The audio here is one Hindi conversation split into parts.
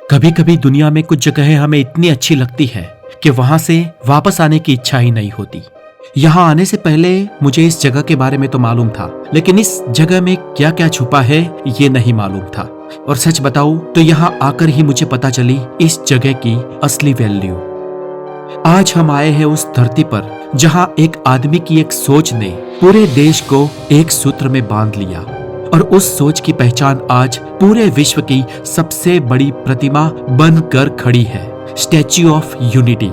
कभी कभी दुनिया में कुछ जगहें हमें इतनी अच्छी लगती है कि वहां से वापस आने की इच्छा ही नहीं होती। यहाँ आने से पहले मुझे इस जगह के बारे में तो मालूम था, लेकिन इस जगह में क्या क्या छुपा है ये नहीं मालूम था। और सच बताऊं तो यहाँ आकर ही मुझे पता चली इस जगह की असली वैल्यू। आज हम आए हैं उस धरती पर जहाँ एक आदमी की एक सोच ने पूरे देश को एक सूत्र में बांध लिया, और उस सोच की पहचान आज पूरे विश्व की सबसे बड़ी प्रतिमा बनकर खड़ी है, स्टैच्यू ऑफ यूनिटी।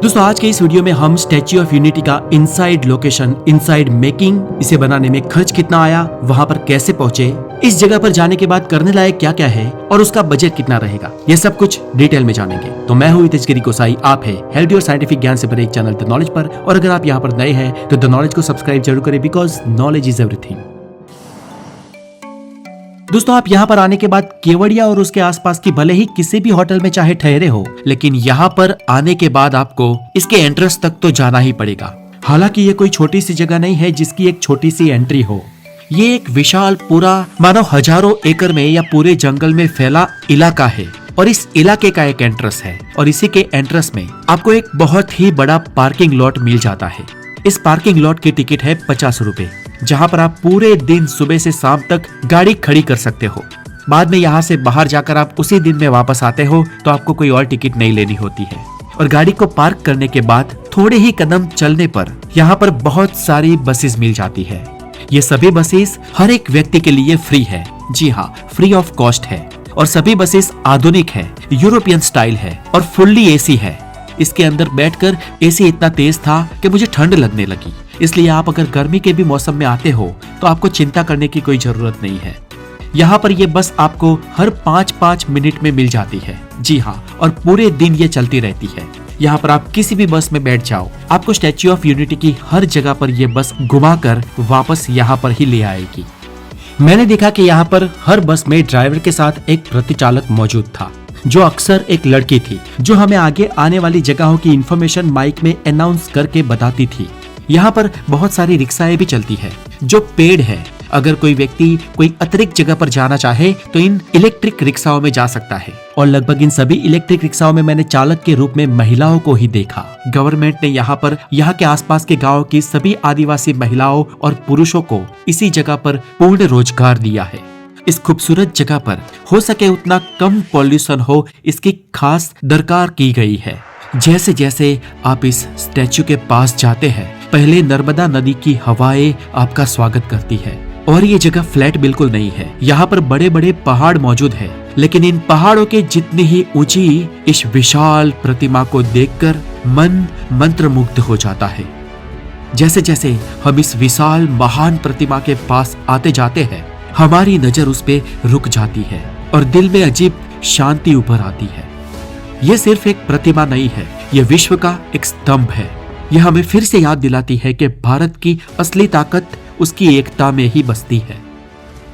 दोस्तों, आज के इस वीडियो में हम स्टैच्यू ऑफ यूनिटी का इनसाइड लोकेशन, इनसाइड मेकिंग, इसे बनाने में खर्च कितना आया, वहां पर कैसे पहुंचे, इस जगह पर जाने के बाद करने लायक क्या क्या है और उसका बजट कितना रहेगा, ये सब कुछ डिटेल में जानेंगे। तो मैं हूं हितेश गिरी गोसाई, आप है हेल्दी और साइंटिफिक ज्ञान से भरे एक चैनल द नॉलेज पर। और अगर आप यहाँ पर नए हैं तो द नॉलेज को सब्सक्राइब जरूर करें, बिकॉज नॉलेज इज एवरीथिंग। दोस्तों, आप यहाँ पर आने के बाद केवड़िया और उसके आसपास की भले ही किसी भी होटल में चाहे ठहरे हो, लेकिन यहाँ पर आने के बाद आपको इसके एंट्रेंस तक तो जाना ही पड़ेगा। हालांकि ये कोई छोटी सी जगह नहीं है जिसकी एक छोटी सी एंट्री हो। ये एक विशाल पूरा मानो हजारों एकड़ में या पूरे जंगल में फैला इलाका है, और इस इलाके का एक एंट्रेंस है, और इसी के एंट्रेंस में आपको एक बहुत ही बड़ा पार्किंग लॉट मिल जाता है। इस पार्किंग लॉट की टिकट है 50 रुपए, जहाँ पर आप पूरे दिन सुबह से शाम तक गाड़ी खड़ी कर सकते हो। बाद में यहाँ से बाहर जाकर आप उसी दिन में वापस आते हो तो आपको कोई और टिकट नहीं लेनी होती है। और गाड़ी को पार्क करने के बाद थोड़े ही कदम चलने पर यहाँ पर बहुत सारी बसेस मिल जाती है। ये सभी बसेस हर एक व्यक्ति के लिए फ्री है। जी हाँ, फ्री ऑफ कॉस्ट है। और सभी बसेस आधुनिक है, यूरोपियन स्टाइल है और फुल्ली एसी है। इसके अंदर बैठकर एसी इतना तेज था कि मुझे ठंड लगने लगी। इसलिए आप अगर गर्मी के भी मौसम में आते हो तो आपको चिंता करने की कोई जरूरत नहीं है। यहाँ पर ये बस आपको हर 5-5 मिनट में मिल जाती है। जी हाँ, और पूरे दिन ये चलती रहती है। यहाँ पर आप किसी भी बस में बैठ जाओ, आपको स्टैच्यू ऑफ यूनिटी की हर जगह पर ये बस घुमाकर वापस यहाँ पर ही ले आएगी। मैंने देखा कि यहाँ पर हर बस में ड्राइवर के साथ एक प्रतिचालक मौजूद था, जो अक्सर एक लड़की थी, जो हमें आगे आने वाली जगहों की इंफॉर्मेशन माइक में अनाउंस करके बताती थी। यहाँ पर बहुत सारी रिक्शाएं भी चलती है जो पेड है। अगर कोई व्यक्ति कोई अतिरिक्त जगह पर जाना चाहे तो इन इलेक्ट्रिक रिक्शाओं में जा सकता है, और लगभग इन सभी इलेक्ट्रिक रिक्शाओं में मैंने चालक के रूप में महिलाओं को ही देखा। गवर्नमेंट ने यहाँ के आसपास के गाँव की सभी आदिवासी महिलाओं और पुरुषों को इसी जगह पर पूर्ण रोजगार दिया है। इस खूबसूरत जगह पर हो सके उतना कम पॉल्यूशन हो, इसकी खास दरकार की गई है। जैसे जैसे आप इस स्टैच्यू के पास जाते हैं, पहले नर्मदा नदी की हवाएं आपका स्वागत करती है। और ये जगह फ्लैट बिल्कुल नहीं है, यहाँ पर बड़े बड़े पहाड़ मौजूद है, लेकिन इन पहाड़ों के जितनी ही ऊंची इस विशाल प्रतिमा को देखकर मन मंत्रमुग्ध हो जाता है। जैसे जैसे हम इस विशाल महान प्रतिमा के पास आते जाते हैं, हमारी नजर उस पे रुक जाती है और दिल में अजीब शांति उभर आती है। ये सिर्फ एक प्रतिमा नहीं है, ये विश्व का एक स्तंभ है। यह हमें फिर से याद दिलाती है कि भारत की असली ताकत उसकी एकता में ही बसती है।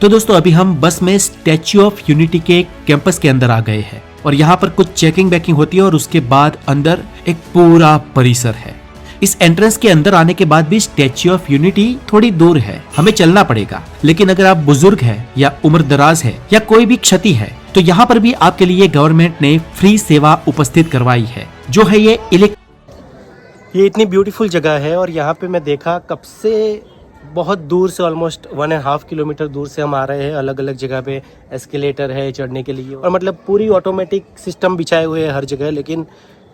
तो दोस्तों, अभी हम बस में स्टैच्यू ऑफ यूनिटी के कैंपस के अंदर आ गए हैं, और यहाँ पर कुछ चेकिंग बैकिंग होती है, और उसके बाद अंदर एक पूरा परिसर है। इस एंट्रेंस के अंदर आने के बाद भी स्टैच्यू ऑफ यूनिटी थोड़ी दूर है, हमें चलना पड़ेगा। लेकिन अगर आप बुजुर्ग हैं या उम्र दराज है या कोई भी क्षति है, तो यहाँ पर भी आपके लिए गवर्नमेंट ने फ्री सेवा उपस्थित करवाई है, जो है ये इतनी ब्यूटीफुल जगह है। और यहाँ पे मैं देखा कब से बहुत दूर से, ऑलमोस्ट 1.5 किलोमीटर दूर से हम आ रहे हैं। अलग अलग जगह पे एस्केलेटर है चढ़ने के लिए, और मतलब पूरी ऑटोमेटिक सिस्टम बिछाए हुए हैं हर जगह। लेकिन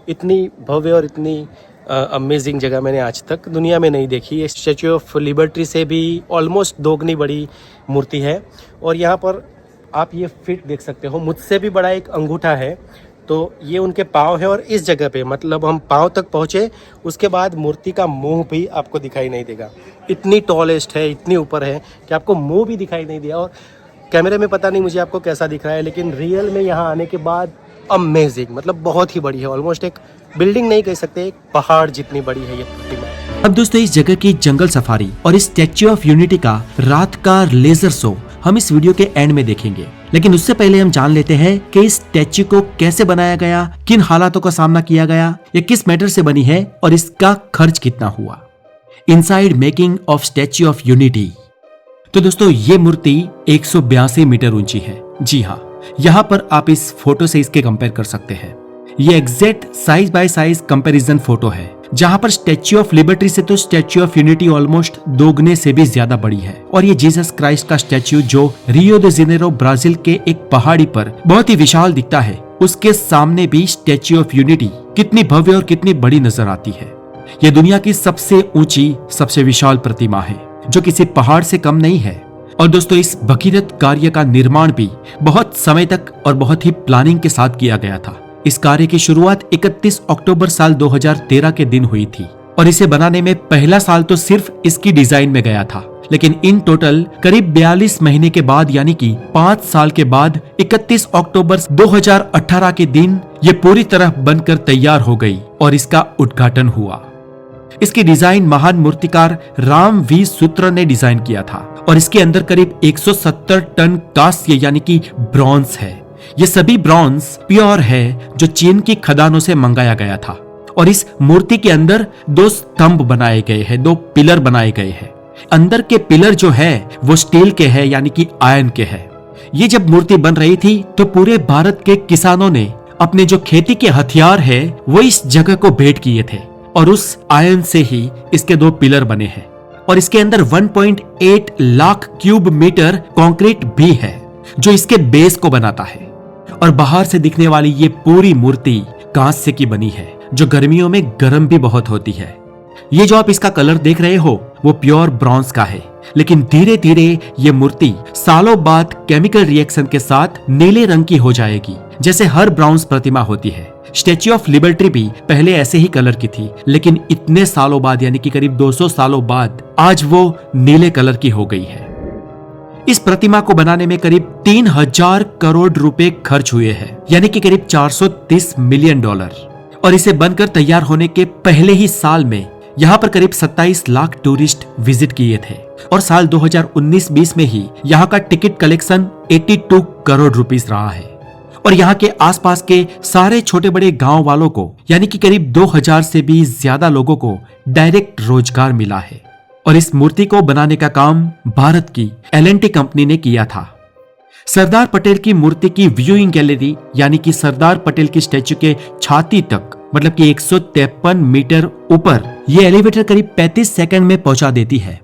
इतनी भव्य और इतनी अमेजिंग जगह मैंने आज तक दुनिया में नहीं देखी। ये स्टैच्यू ऑफ लिबर्टी से भी ऑलमोस्ट दोगुनी बड़ी मूर्ति है। और यहाँ पर आप ये फिट देख सकते हो, मुझसे भी बड़ा एक अंगूठा है, तो ये उनके पाँव है। और इस जगह पे मतलब हम पाँव तक पहुँचे, उसके बाद मूर्ति का मुंह भी आपको दिखाई नहीं देगा। इतनी टॉलेस्ट है, इतनी ऊपर है कि आपको मुंह भी दिखाई नहीं दिया। और कैमरे में पता नहीं मुझे आपको कैसा दिख रहा है, लेकिन रियल में यहाँ आने के बाद अमेजिंग, मतलब बहुत ही बड़ी है। ऑलमोस्ट एक बिल्डिंग नहीं कह सकते, एक पहाड़ जितनी बड़ी है ये प्रतिमा। अब दोस्तों, इस जगह की जंगल सफारी और इस स्टैच्यू ऑफ यूनिटी का रात का लेजर शो हम इस वीडियो के एंड में देखेंगे। लेकिन उससे पहले हम जान लेते हैं कि इस स्टैच्यू को कैसे बनाया गया, किन हालातों का सामना किया गया, ये किस मेटल से बनी है और इसका खर्च कितना हुआ। Inside making of statue of unity. तो दोस्तों, ये मूर्ति 182 मीटर ऊंची है। जी हाँ, यहाँ पर आप इस फोटो से इसके कंपेयर कर सकते हैं। ये exact size bye size comparison photo है, जहां पर स्टैच्यू ऑफ लिबर्टी से तो स्टैच्यू ऑफ यूनिटी ऑलमोस्ट दोगुने से भी ज्यादा बड़ी है। और ये जीसस क्राइस्ट का स्टैच्यू जो रियो दे जेनेरो ब्राजील के एक पहाड़ी पर बहुत ही विशाल दिखता है, उसके सामने भी स्टैच्यू ऑफ यूनिटी कितनी भव्य और कितनी बड़ी नजर आती है। ये दुनिया की सबसे ऊंची, सबसे विशाल प्रतिमा है जो किसी पहाड़ से कम नहीं है। और दोस्तों, इस भगीरथ कार्य का निर्माण भी बहुत समय तक और बहुत ही प्लानिंग के साथ किया गया था। इस कार्य की शुरुआत 31 अक्टूबर साल 2013 के दिन हुई थी और इसे बनाने में पहला साल तो सिर्फ इसकी डिजाइन में गया था, लेकिन इन टोटल करीब 42 महीने के बाद यानी कि 5 साल के बाद 31 अक्टूबर 2018 के दिन ये पूरी तरह बनकर तैयार हो गई और इसका उद्घाटन हुआ। इसकी डिजाइन महान मूर्तिकार राम वी सूत्र ने डिजाइन किया था और इसके अंदर करीब 170 टन कांस्य यानी कि ब्रॉन्ज है। ये सभी ब्रॉन्ज प्योर है जो चीन की खदानों से मंगाया गया था। और इस मूर्ति के अंदर 2 स्तंभ बनाए गए हैं, 2 पिलर बनाए गए हैं। अंदर के पिलर जो है वो स्टील के हैं यानी कि आयरन के हैं। ये जब मूर्ति बन रही थी तो पूरे भारत के किसानों ने अपने जो खेती के हथियार है वो इस जगह को भेंट किए थे और उस आयरन से ही इसके 2 पिलर बने हैं। और इसके अंदर 1.8 लाख क्यूब मीटर कंक्रीट भी है जो इसके बेस को बनाता है। और बाहर से दिखने वाली ये पूरी मूर्ति कांस्य की बनी है जो गर्मियों में गर्म भी बहुत होती है। ये जो आप इसका कलर देख रहे हो वो प्योर ब्रॉन्ज का है, लेकिन धीरे धीरे ये मूर्ति सालों बाद केमिकल रिएक्शन के साथ नीले रंग की हो जाएगी, जैसे हर ब्रॉन्ज प्रतिमा होती है। स्टैच्यू ऑफ लिबर्टी भी पहले ऐसे ही कलर की थी, लेकिन इतने सालों बाद यानी कि करीब 200 सालों बाद आज वो नीले कलर की हो गई है। इस प्रतिमा को बनाने में करीब 3000 करोड़ रुपए खर्च हुए हैं, यानी कि करीब $430 मिलियन। और इसे बनकर तैयार होने के पहले ही साल में यहाँ पर करीब 27 लाख टूरिस्ट विजिट किए थे और साल 2019-20 में ही यहाँ का टिकट कलेक्शन 82 करोड़ रुपीस रहा है। और यहाँ के आसपास के सारे छोटे बड़े गांव वालों को यानी कि करीब 2000 से भी ज्यादा लोगों को डायरेक्ट रोजगार मिला है। और इस मूर्ति को बनाने का काम भारत की L&T कंपनी ने किया था। सरदार पटेल की मूर्ति की व्यूइंग गैलरी यानी कि सरदार पटेल की स्टैच्यू के छाती तक मतलब कि 153 मीटर ऊपर ये एलिवेटर करीब 35 सेकंड में पहुंचा देती है।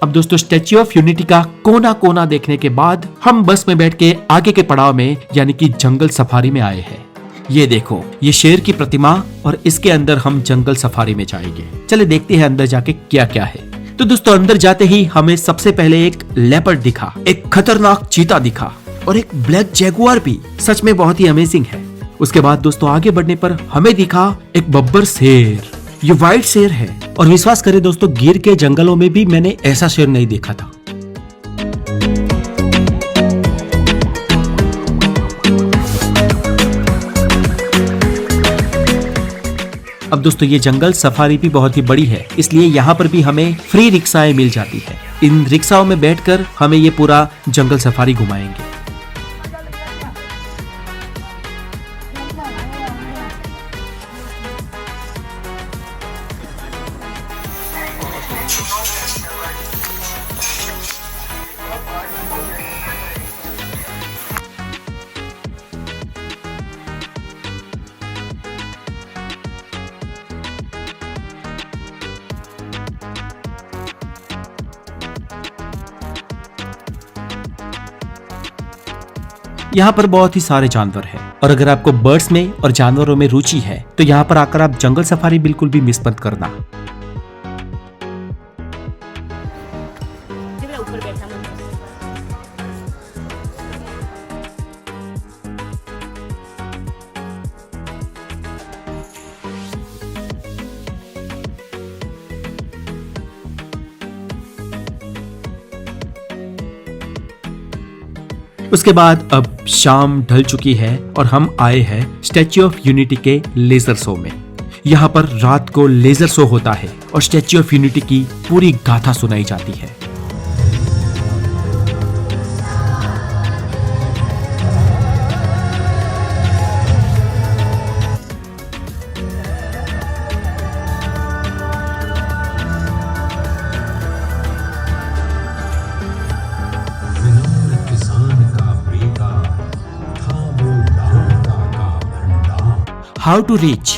अब दोस्तों, स्टैच्यू ऑफ यूनिटी का कोना कोना देखने के बाद हम बस में बैठ के आगे के पड़ाव में यानी कि जंगल सफारी में आए हैं। ये देखो, ये शेर की प्रतिमा और इसके अंदर हम जंगल सफारी में जाएंगे। चले देखते हैं अंदर जाके क्या क्या है। तो दोस्तों, अंदर जाते ही हमें सबसे पहले एक लेपर्ड दिखा, एक खतरनाक चीता दिखा और एक ब्लैक जैगुआर भी। सच में बहुत ही अमेजिंग है। उसके बाद दोस्तों आगे बढ़ने पर हमें दिखा एक बब्बर शेर। ये व्हाइट शेर है और विश्वास करें दोस्तों, गिर के जंगलों में भी मैंने ऐसा शेर नहीं देखा था। अब दोस्तों, ये जंगल सफारी भी बहुत ही बड़ी है, इसलिए यहाँ पर भी हमें फ्री रिक्शाएं मिल जाती है। इन रिक्शाओं में बैठकर हमें ये पूरा जंगल सफारी घुमाएंगे। यहाँ पर बहुत ही सारे जानवर हैं और अगर आपको बर्ड्स में और जानवरों में रुचि है तो यहाँ पर आकर आप जंगल सफारी बिल्कुल भी मिस मत करना। उसके बाद अब शाम ढल चुकी है और हम आए हैं स्टैच्यू ऑफ यूनिटी के लेजर शो में। यहाँ पर रात को लेजर शो होता है और स्टैच्यू ऑफ यूनिटी की पूरी गाथा सुनाई जाती है। किसान का बेटा हाउ टू रीच।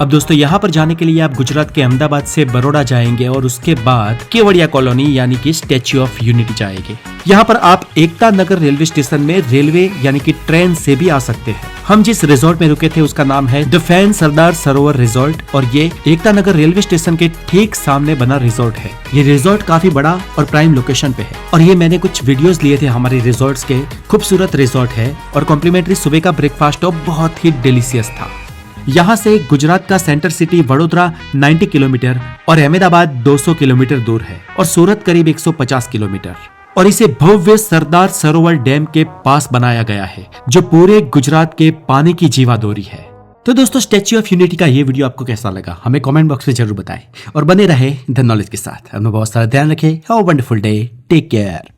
अब दोस्तों यहाँ पर जाने के लिए आप गुजरात के अहमदाबाद से बड़ौदा जाएंगे और उसके बाद केवड़िया कॉलोनी यानी कि स्टैच्यू ऑफ यूनिटी जाएंगे। यहाँ पर आप एकता नगर रेलवे स्टेशन में रेलवे यानी कि ट्रेन से भी आ सकते हैं। हम जिस रिजॉर्ट में रुके थे उसका नाम है the fan Sardar Sarovar resort और ये एकता नगर रेलवे स्टेशन के ठीक सामने बना रिजॉर्ट है। ये रिजॉर्ट काफी बड़ा और प्राइम लोकेशन पे है और ये मैंने कुछ वीडियोस लिए थे हमारे रिजॉर्ट्स के। खूबसूरत रिजॉर्ट है और कॉम्प्लीमेंट्री सुबह का ब्रेकफास्ट तो बहुत ही डिलीशियस था। यहाँ से गुजरात का सेंटर सिटी वडोदरा 90 किलोमीटर और अहमदाबाद 200 किलोमीटर दूर है और सूरत करीब 150 किलोमीटर। और इसे भव्य सरदार सरोवर डैम के पास बनाया गया है जो पूरे गुजरात के पानी की जीवादोरी है। तो दोस्तों स्टैच्यू ऑफ यूनिटी का ये वीडियो आपको कैसा लगा हमें कमेंट बॉक्स में जरूर बताएं और बने रहे द नॉलेज के साथ। अपना बहुत सारा ध्यान रखें। Have a wonderful day. Take care.